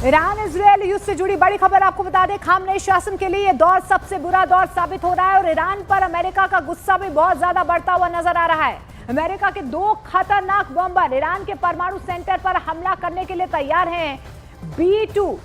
Iran Israel युद्ध से जुड़ी बड़ी खबर आपको बता दें, खामनेई शासन के लिए ये दौर सबसे बुरा दौर साबित हो रहा है और ईरान पर अमेरिका का गुस्सा भी बहुत ज्यादा बढ़ता हुआ नजर आ रहा है। अमेरिका के दो खतरनाक बॉम्बर ईरान के परमाणु सेंटर पर हमला करने के लिए तैयार हैं। B-2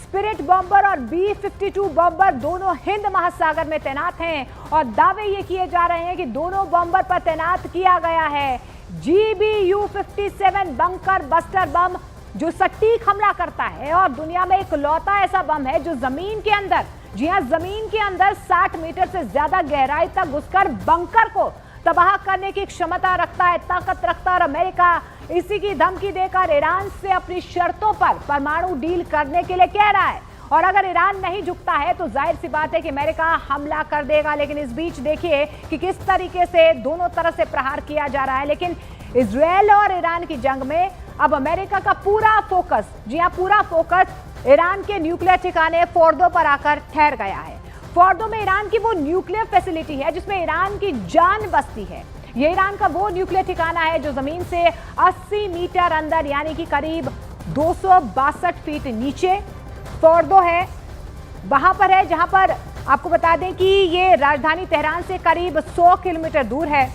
स्पिरिट बॉम्बर और B-52 बॉम्बर दोनों हिंद महासागर में तैनात हैं और दावे ये किए जा रहे हैं कि दोनों बॉम्बर पर तैनात किया गया है GBU-57 बंकर बस्टर बम, जो सटीक हमला करता है और दुनिया में एक लौता ऐसा बम है जो जमीन के अंदर, जी हां, जमीन के अंदर 60 मीटर से ज्यादा गहराई तक घुसकर बंकर को तबाह करने की क्षमता रखता है, ताकत रखता है। और अमेरिका इसी की धमकी देकर ईरान से अपनी शर्तों पर परमाणु डील करने के लिए कह रहा है और अगर ईरान नहीं झुकता है तो जाहिर सी बात है कि अमेरिका हमला कर देगा। लेकिन इस बीच देखिए कि किस तरीके से दोनों तरफ से प्रहार किया जा रहा है। लेकिन इजरायल और ईरान की जंग में अब अमेरिका का पूरा फोकस, जी हां, पूरा फोकस ईरान के न्यूक्लियर ठिकाने फोर्दो पर आकर ठहर गया है। फोर्दो में ईरान की वो न्यूक्लियर फैसिलिटी है जिसमें ईरान की जान बसती है। ये ईरान का वो न्यूक्लियर ठिकाना है जो जमीन से 80 मीटर अंदर, यानी कि करीब 262 फीट नीचे फोर्दो है, वहां पर है, जहां पर आपको बता दें कि ये राजधानी तेहरान से करीब 100 किलोमीटर दूर है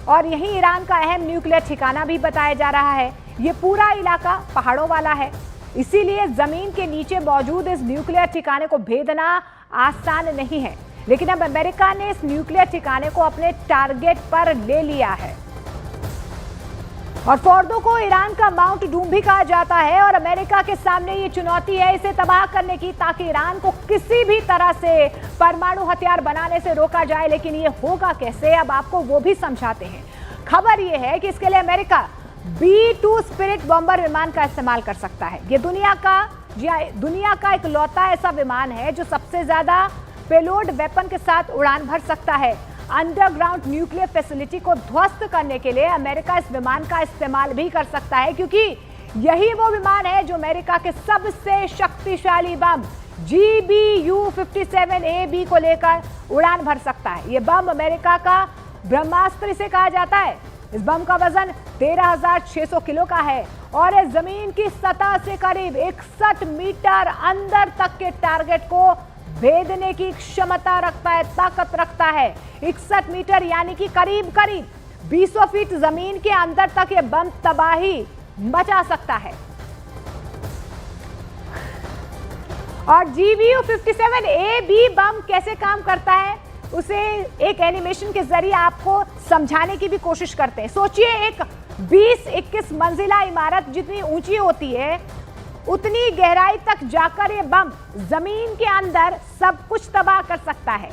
और यही ईरान का अहम न्यूक्लियर ठिकाना भी बताया जा रहा है। ये पूरा इलाका पहाड़ों वाला है, इसीलिए जमीन के नीचे मौजूद इस न्यूक्लियर ठिकाने को भेदना आसान नहीं है। लेकिन अब अमेरिका ने इस न्यूक्लियर ठिकाने को अपने टारगेट पर ले लिया है और फोर्दो को ईरान का माउंट डूम भी कहा जाता है और अमेरिका के सामने ये चुनौती है इसे तबाह करने की, ताकि ईरान को किसी भी तरह से परमाणु हथियार बनाने से रोका जाए। लेकिन ये होगा कैसे, अब आपको वो भी समझाते हैं। खबर ये है कि इसके लिए अमेरिका B-2 स्पिरिट बॉम्बर विमान का इस्तेमाल कर सकता है। ये दुनिया का एक लौता ऐसा विमान है जो सबसे ज्यादा पेलोड वेपन के साथ उड़ान भर सकता है। अंडरग्राउंड न्यूक्लियर फैसिलिटी को ध्वस्त करने के लिए अमेरिका इस विमान का इस्तेमाल भी कर सकता है, क्योंकि यही वो विमान है जो अमेरिका के सबसे शक्तिशाली बम GBU-57AB को लेकर उड़ान भर सकता है। ये बम अमेरिका का ब्रह्मास्त्र से कहा जाता है। इस बम का वजन 13,600 किलो का है और इस जमीन की सतह से करीब 61 मीटर अंदर तक के टारगेट को भेदने की क्षमता रखता है, ताकत रखता है। 61 मीटर यानी कि करीब 200 फीट जमीन के अंदर तक ये बम तबाही मचा सकता है। और GBU-57AB बम कैसे काम करता है उसे एक एनिमेशन के जरिए आपको समझाने की भी कोशिश करते हैं। सोचिए, एक 20-21 मंजिला इमारत जितनी ऊंची होती है उतनी गहराई तक जाकर ये बम जमीन के अंदर सब कुछ तबाह कर सकता है।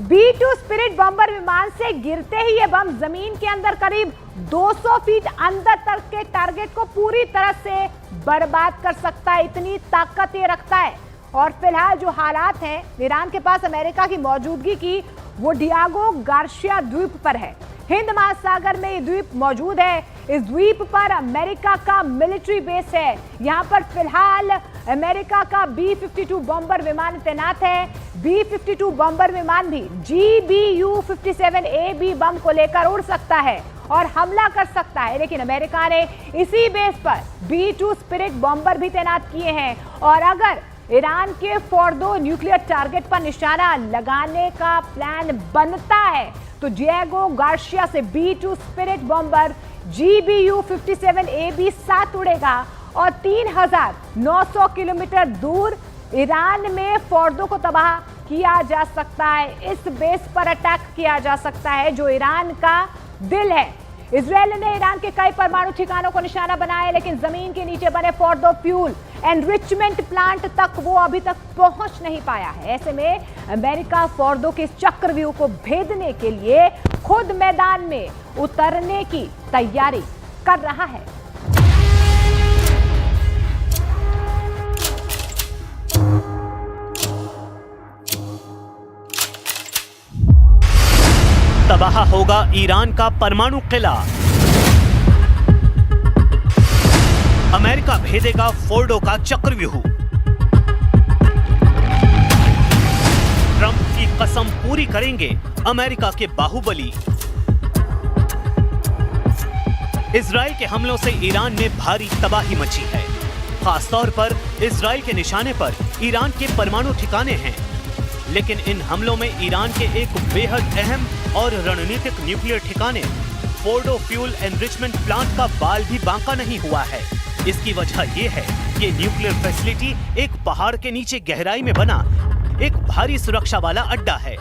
B-2 स्पिरिट बॉम्बर विमान से गिरते ही ये बम जमीन के अंदर करीब 200 फीट अंदर तक के टारगेट को पूरी तरह से बर्बाद कर सकता है, इतनी ताकत ये रखता है। और फिलहाल जो हालात हैं ईरान के पास अमेरिका की मौजूदगी की, वो डियागो गार्शिया द्वीप पर है। हिंद महासागर में ये द्वीप मौजूद है। इस द्वीप पर अमेरिका का मिलिट्री बेस है। यहाँ पर फिलहाल अमेरिका का B-52 बॉम्बर विमान तैनात है। B-52 बॉम्बर विमान भी GBU-57AB बम को लेकर उड़ सकता है और हमला कर सकता है। लेकिन अमेरिका ने इसी बेस पर B-2 स्पिरिट बॉम्बर भी तैनात किए हैं और अगर ईरान के फोर्दो न्यूक्लियर टारगेट पर निशाना लगाने का प्लान बनता है तो डिएगो गार्शिया से B-2 स्पिरिट बॉम्बर GBU-57AB साथ उड़ेगा और 3,900 किलोमीटर दूर ईरान में फोर्दो को तबाह किया जा सकता है। इस बेस पर अटैक किया जा सकता है जो ईरान का दिल है। इजरायल ने ईरान के कई परमाणु ठिकानों को निशाना बनाया, लेकिन जमीन के नीचे बने फोर्दो फ्यूल एनरिचमेंट प्लांट तक वो अभी तक पहुंच नहीं पाया है। ऐसे में अमेरिका फोर्दो के चक्रव्यूह को भेदने के लिए खुद मैदान में उतरने की तैयारी कर रहा है। तबाह होगा ईरान का परमाणु किला। अमेरिका भेदेगा फोर्डो का चक्रव्यूह। ट्रंप की कसम पूरी करेंगे अमेरिका के बाहुबली। इजराइल के हमलों से ईरान में भारी तबाही मची है, खासतौर पर इजराइल के निशाने पर ईरान के परमाणु ठिकाने हैं, लेकिन इन हमलों में ईरान के एक बेहद अहम और रणनीतिक न्यूक्लियर ठिकाने फोर्डो फ्यूल एनरिचमेंट प्लांट का बाल भी बांका नहीं हुआ है। इसकी वजह यह है कि न्यूक्लियर फैसिलिटी एक पहाड़ के नीचे गहराई में बना एक भारी सुरक्षा वाला अड्डा है,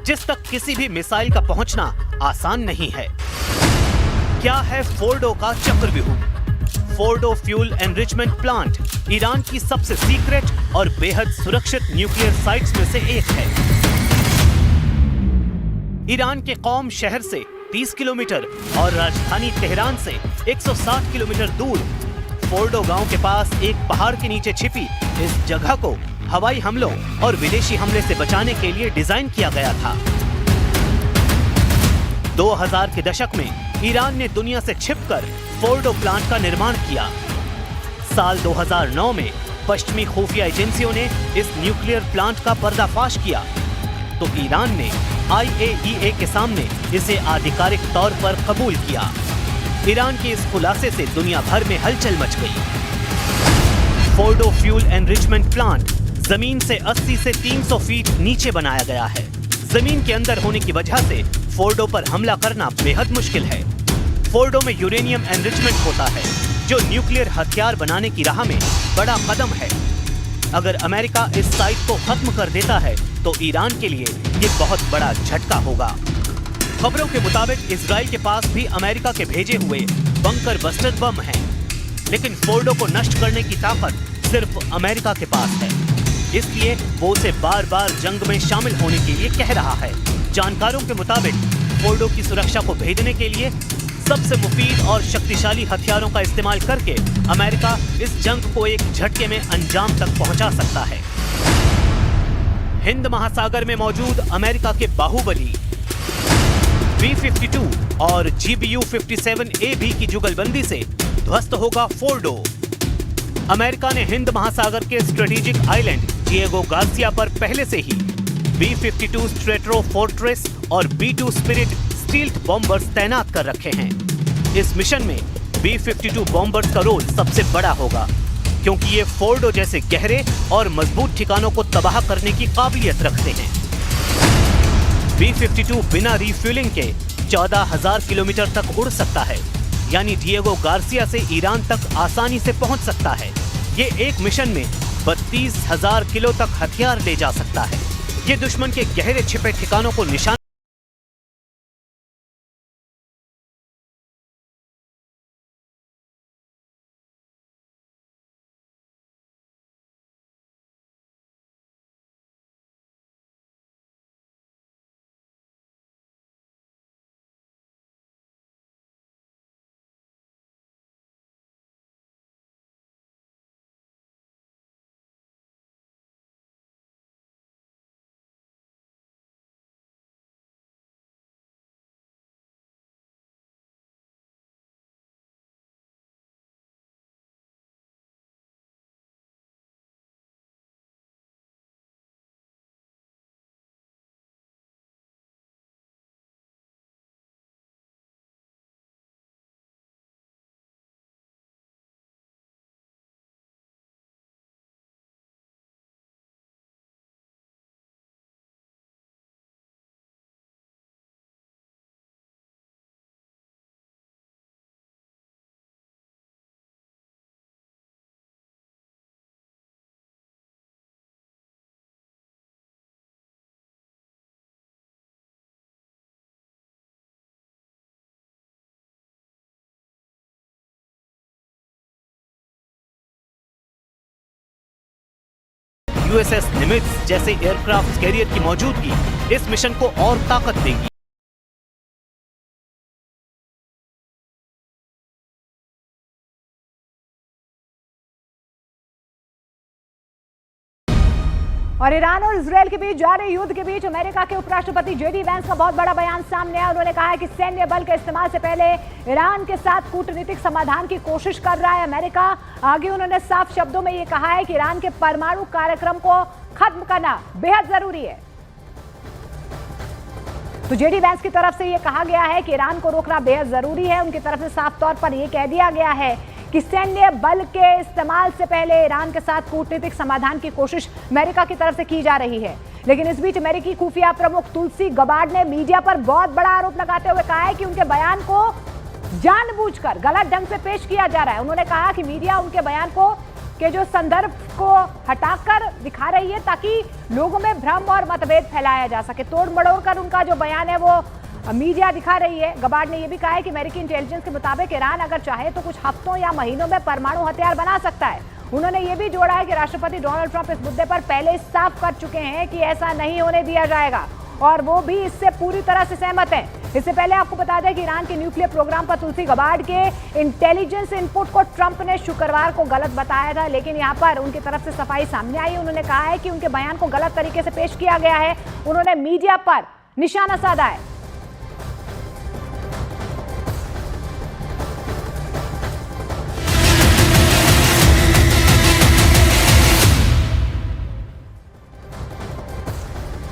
जिस तक किसी भी मिसाइल का पहुंचना आसान नहीं है। क्या है फोर्डो का चक्रव्यूह? Fordow fuel enrichment plant Iran की सबसे सीक्रेट और बेहद सुरक्षित न्यूक्लियर साइट्स में से एक है। ईरान के कौम शहर से 30 किलोमीटर और राजधानी तेहरान से 160 किलोमीटर दूर फोर्डो गांव के पास एक पहाड़ के नीचे छिपी इस जगह को हवाई हमलों और विदेशी हमले से बचाने के लिए डिजाइन किया गया था। 2000 के दशक में ईरान ने दुनिया से छिपकर फोर्डो प्लांट का निर्माण किया। साल 2009 में पश्चिमी खुफिया एजेंसियों ने इस न्यूक्लियर प्लांट का पर्दाफाश किया तो ईरान ने IAEA के सामने इसे आधिकारिक तौर पर कबूल किया। ईरान के इस खुलासे से दुनिया भर में हलचल मच गई। फोर्डो फ्यूल एनरिचमेंट प्लांट जमीन से 80 से 300 फीट नीचे बनाया गया है। जमीन के अंदर होने की वजह से फोर्डो पर हमला करना बेहद मुश्किल है। फोर्डो में यूरेनियम एनरिचमेंट होता है, जो न्यूक्लियर हथियार बनाने की राह में बड़ा कदम है। अगर अमेरिका इस साइट को खत्म कर देता है तो ईरान के लिए ये बहुत बड़ा झटका होगा। खबरों के मुताबिक इजराइल के पास भी अमेरिका के भेजे हुए बंकर बस्टर बम हैं, लेकिन फोर्डो को नष्ट करने की ताकत सिर्फ अमेरिका के पास है। इसलिए वो उसे बार बार जंग में शामिल होने के लिए कह रहा है। जानकारों के मुताबिक फोर्डो की सुरक्षा को भेजने के लिए सबसे मुफीद और शक्तिशाली हथियारों का इस्तेमाल करके अमेरिका इस जंग को एक झटके में अंजाम तक पहुंचा सकता है। हिंद महासागर में मौजूद अमेरिका के बाहुबली B-52 और GBU-57A भी की जुगलबंदी से ध्वस्त होगा फोर्डो। अमेरिका ने हिंद महासागर के स्ट्रेटेजिक आइलैंड डिएगो गार्सिया पर पहले से ही B-52 स्ट्रेटरो फोर्ट्रेस और B-2 स्पिरिट स्टील्थ बॉम्बर्स तैनात कर रखे हैं। इस मिशन में B-52 बॉम्बर्स का रोल सबसे बड़ा होगा, क्योंकि ये फोर्डो जैसे गहरे और मजबूत ठिकानों को तबाह करने की काबिलियत रखते हैं। B-52 बिना रिफ्यूलिंग के 14,000 किलोमीटर तक उड़ सकता है, यानी डिएगो गार्सिया से ईरान तक आसानी से पहुंच सकता है। ये एक मिशन में 32,000 किलो तक हथियार ले जा सकता है। ये दुश्मन के गहरे छिपे ठिकानों को निशाना USS निमित्ज जैसे एयरक्राफ्ट कैरियर की मौजूदगी इस मिशन को और ताकत देगी। और ईरान और इजरायल के बीच जारी युद्ध के बीच अमेरिका के उपराष्ट्रपति जेडी वैंस का बहुत बड़ा बयान सामने आया। उन्होंने कहा है कि सैन्य बल के इस्तेमाल से पहले ईरान के साथ कूटनीतिक समाधान की कोशिश कर रहा है अमेरिका। आगे उन्होंने साफ शब्दों में ये कहा है कि ईरान के परमाणु कार्यक्रम को खत्म करना बेहद जरूरी है। तो जेडी वैंस की तरफ से यह कहा गया है कि ईरान को रोकना बेहद जरूरी है। उनकी तरफ से साफ तौर पर यह कह दिया गया है कि कि सैन्य बल के इस्तेमाल से पहले ईरान के साथ कूटनीतिक समाधान की कोशिश अमेरिका की तरफ से की जा रही है। लेकिन इस बीच अमेरिकी खुफिया प्रमुख तुलसी गबार्ड ने मीडिया पर बहुत बड़ा आरोप लगाते हुए कहा है कि उनके बयान को जानबूझकर गलत ढंग से पेश किया जा रहा है। उन्होंने कहा कि मीडिया उनके बयान को के जो संदर्भ को हटाकर दिखा रही है ताकि लोगों में भ्रम और मतभेद फैलाया जा सके। तोड़ मड़ोड़ कर उनका जो बयान है वो मीडिया दिखा रही है। गबार्ड ने यह भी कहा है कि अमेरिकी इंटेलिजेंस के मुताबिक ईरान अगर चाहे तो कुछ हफ्तों या महीनों में परमाणु हथियार बना सकता है। उन्होंने ये भी जोड़ा है कि राष्ट्रपति डोनाल्ड ट्रंप इस मुद्दे पर पहले साफ कर चुके हैं कि ऐसा नहीं होने दिया जाएगा और वो भी इससे पूरी तरह से सहमत हैं। इससे पहले आपको बता दें कि ईरान के न्यूक्लियर प्रोग्राम पर तुलसी गबार्ड के इंटेलिजेंस इनपुट को ट्रंप ने शुक्रवार को गलत बताया था, लेकिन यहां पर उनकी तरफ से सफाई सामने आई। उन्होंने कहा है कि उनके बयान को गलत तरीके से पेश किया गया है। उन्होंने मीडिया पर निशाना साधा है।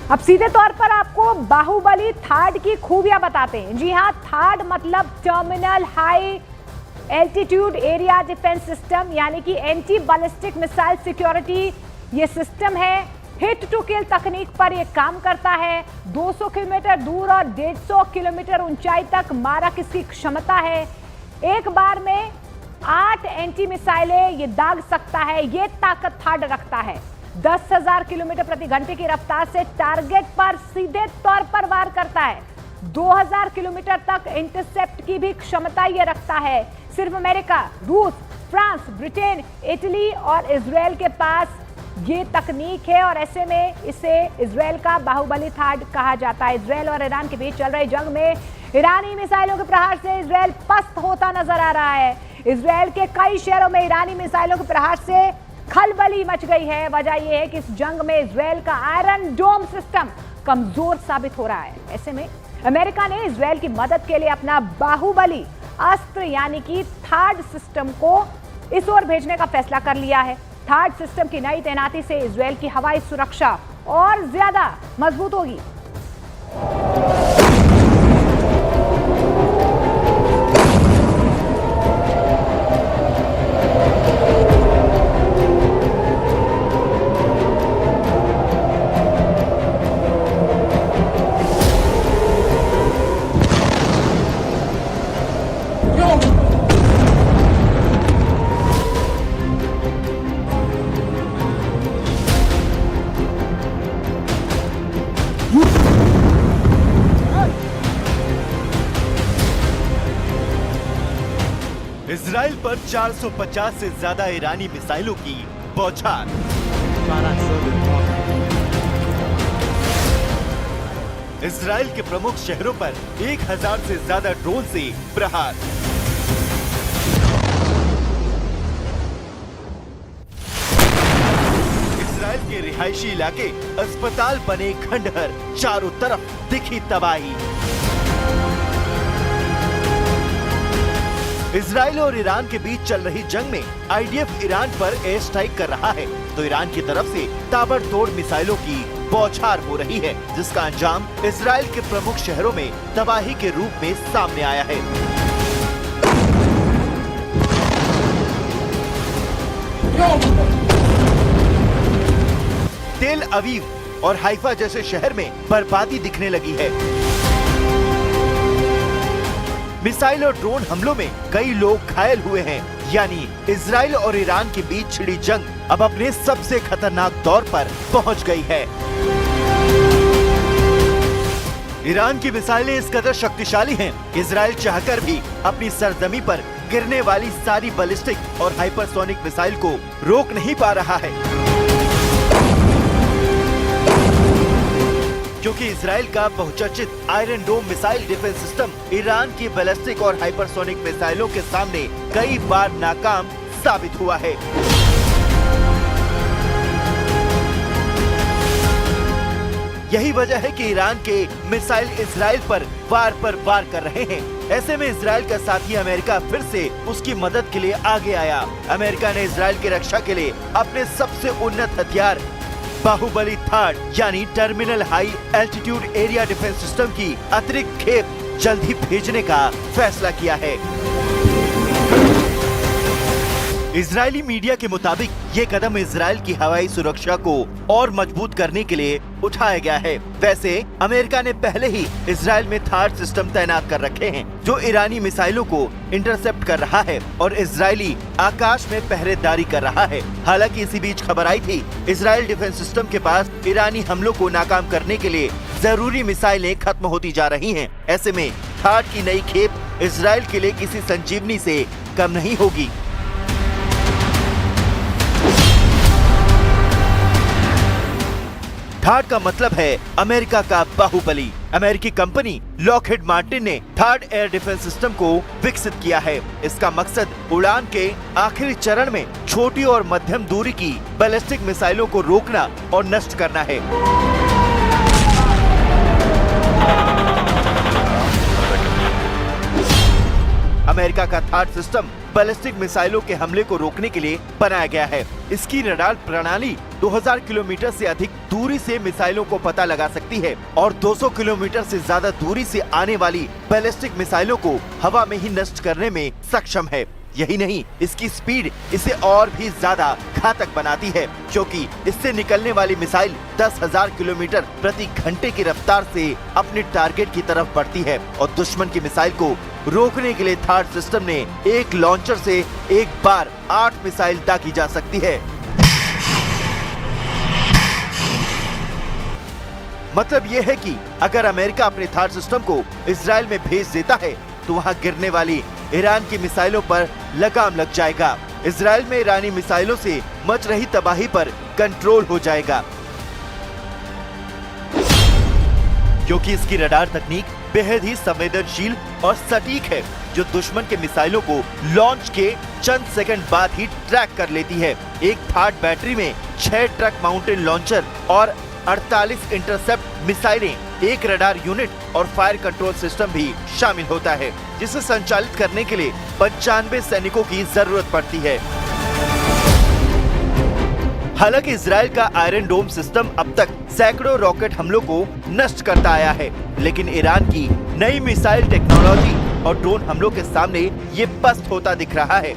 अब सीधे तौर पर आपको बाहुबली थर्ड की खूबियां बताते हैं। जी हां, थर्ड मतलब terminal high altitude area defence system, यानी कि एंटी बैलिस्टिक मिसाइल सिक्योरिटी ये सिस्टम है। हिट टू किल तकनीक पर यह काम करता है। 200 किलोमीटर दूर और 150 किलोमीटर ऊंचाई तक मारा किसकी क्षमता है। एक बार में 8 एंटी मिसाइलें ये दाग सकता है। ये ताकत थर्ड रखता है। 10,000 किलोमीटर प्रति घंटे की रफ्तार से टारगेट पर सीधे तौर पर वार करता है। 2000 किलोमीटर तक इंटरसेप्ट की भी क्षमता ये रखता है। सिर्फ अमेरिका, रूस, फ्रांस, ब्रिटेन, इटली और इजराइल के पास ये तकनीक है और ऐसे में इसे इजराइल का बाहुबली थर्ड कहा जाता है। इजराइल और ईरान के बीच चल रही जंग में ईरानी मिसाइलों के प्रहार से इजराइल पस्त होता नजर आ रहा है। इजराइल के कई शहरों में ईरानी मिसाइलों के प्रहार से खलबली मच गई है। वजह यह है कि इस जंग में इजराइल का आयरन डोम सिस्टम कमजोर साबित हो रहा है। ऐसे में अमेरिका ने इजराइल की मदद के लिए अपना बाहुबली अस्त्र यानी कि थर्ड सिस्टम को इस ओर भेजने का फैसला कर लिया है। थर्ड सिस्टम की नई तैनाती से इजराइल की हवाई सुरक्षा और ज्यादा मजबूत होगी। इजराइल पर 450 से ज्यादा ईरानी मिसाइलों की बौछार। इजराइल के प्रमुख शहरों पर 1000 से ज्यादा ड्रोन से प्रहार। इजराइल के रिहायशी इलाके, अस्पताल बने खंडहर, चारों तरफ दिखी तबाही। इजराइल और ईरान के बीच चल रही जंग में आईडीएफ ईरान पर एयर स्ट्राइक कर रहा है तो ईरान की तरफ से ताबड़तोड़ मिसाइलों की बौछार हो रही है, जिसका अंजाम इजराइल के प्रमुख शहरों में तबाही के रूप में सामने आया है। तेल अवीव और हाइफा जैसे शहर में बर्बादी दिखने लगी है। मिसाइल और ड्रोन हमलों में कई लोग घायल हुए हैं, यानी इजराइल और ईरान के बीच छिड़ी जंग अब अपने सबसे खतरनाक दौर पर पहुंच गई है। ईरान की मिसाइलें इस कदर शक्तिशाली हैं, इजराइल चाहकर भी अपनी सरजमी पर गिरने वाली सारी बैलिस्टिक और हाइपरसोनिक मिसाइल को रोक नहीं पा रहा है, क्योंकि इजराइल का बहुचर्चित iron dome missile defence system Iran की बैलिस्टिक और हाइपरसोनिक मिसाइलों के सामने कई बार नाकाम साबित हुआ है। यही वजह है कि ईरान के मिसाइल इजराइल पर वार कर रहे हैं। ऐसे में इजराइल का साथी अमेरिका फिर से उसकी मदद के लिए आगे आया। अमेरिका ने इजराइल की रक्षा के लिए अपने सबसे उन्नत हथियार बाहुबली थर्ड यानी terminal high altitude area defence system की अतिरिक्त खेप जल्द ही भेजने का फैसला किया है। इजरायली मीडिया के मुताबिक ये कदम इजरायल की हवाई सुरक्षा को और मजबूत करने के लिए उठाया गया है। वैसे अमेरिका ने पहले ही इजरायल में थाड सिस्टम तैनात कर रखे हैं, जो ईरानी मिसाइलों को इंटरसेप्ट कर रहा है और इजरायली आकाश में पहरेदारी कर रहा है। हालांकि इसी बीच खबर आई थी, इजरायल डिफेंस सिस्टम के पास ईरानी हमलों को नाकाम करने के लिए जरूरी मिसाइलें खत्म होती जा रही हैं। ऐसे में थाड की नई खेप इजरायल के लिए किसी संजीवनी से कम नहीं होगी। थाड का मतलब है अमेरिका का बाहुबली। अमेरिकी कंपनी लॉकहीड मार्टिन ने थाड एयर डिफेंस सिस्टम को विकसित किया है। इसका मकसद उड़ान के आखिरी चरण में छोटी और मध्यम दूरी की बैलिस्टिक मिसाइलों को रोकना और नष्ट करना है। अमेरिका का थाड सिस्टम बैलिस्टिक मिसाइलों के हमले को रोकने के लिए बनाया गया है। इसकी रडार प्रणाली 2000 किलोमीटर से अधिक दूरी से मिसाइलों को पता लगा सकती है और 200 किलोमीटर से ज्यादा दूरी से आने वाली बैलिस्टिक मिसाइलों को हवा में ही नष्ट करने में सक्षम है। यही नहीं, इसकी स्पीड इसे और भी ज्यादा घातक बनाती है, क्योंकि इससे निकलने वाली मिसाइल 10,000 किलोमीटर प्रति घंटे की रफ्तार से अपने टारगेट की तरफ बढ़ती है और दुश्मन की मिसाइल को रोकने के लिए थाड सिस्टम ने एक लॉन्चर से एक बार 8 मिसाइल दागी जा सकती है। मतलब ये है कि अगर अमेरिका अपने थाड सिस्टम को इजरायल में भेज देता है तो वहां गिरने वाली ईरान की मिसाइलों पर लगाम लग जाएगा। इजरायल में ईरानी मिसाइलों से मच रही तबाही पर कंट्रोल हो जाएगा, क्योंकि इसकी रडार तकनीक बेहद ही संवेदनशील और सटीक है, जो दुश्मन के मिसाइलों को लॉन्च के चंद सेकंड बाद ही ट्रैक कर लेती है। एक थाड बैटरी में 6 ट्रक माउंटेन लॉन्चर और 48 इंटरसेप्ट मिसाइलें, एक रडार यूनिट और फायर कंट्रोल सिस्टम भी शामिल होता है, जिसे संचालित करने के लिए 95 सैनिकों की जरूरत पड़ती है। हालांकि इजरायल का आयरन डोम सिस्टम अब तक सैकड़ों रॉकेट हमलों को नष्ट करता आया है, लेकिन ईरान की नई मिसाइल टेक्नोलॉजी और ड्रोन हमलों के सामने ये पस्त होता दिख रहा है।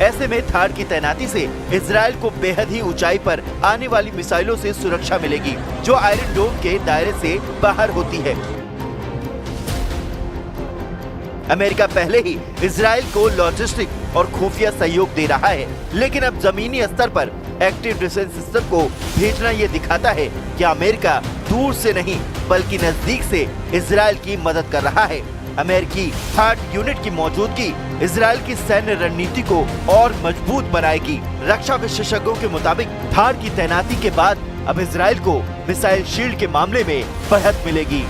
ऐसे में थाड की तैनाती से इजरायल को बेहद ही ऊंचाई पर आने वाली मिसाइलों से सुरक्षा मिलेगी, जो आयरन डोम के दायरे से बाहर होती है। अमेरिका पहले ही इजरायल को लॉजिस्टिक और खुफिया सहयोग दे रहा है, लेकिन अब जमीनी स्तर पर एक्टिव डिफेंस सिस्टम को भेजना ये दिखाता है कि अमेरिका दूर से नहीं बल्कि नजदीक से इजरायल की मदद कर रहा है। अमेरिकी थाड यूनिट की मौजूदगी इजरायल की सैन्य रणनीति को और मजबूत बनाएगी। रक्षा विशेषज्ञों के मुताबिक थाड की तैनाती के बाद अब इजरायल को मिसाइल शील्ड के मामले में बढ़त मिलेगी।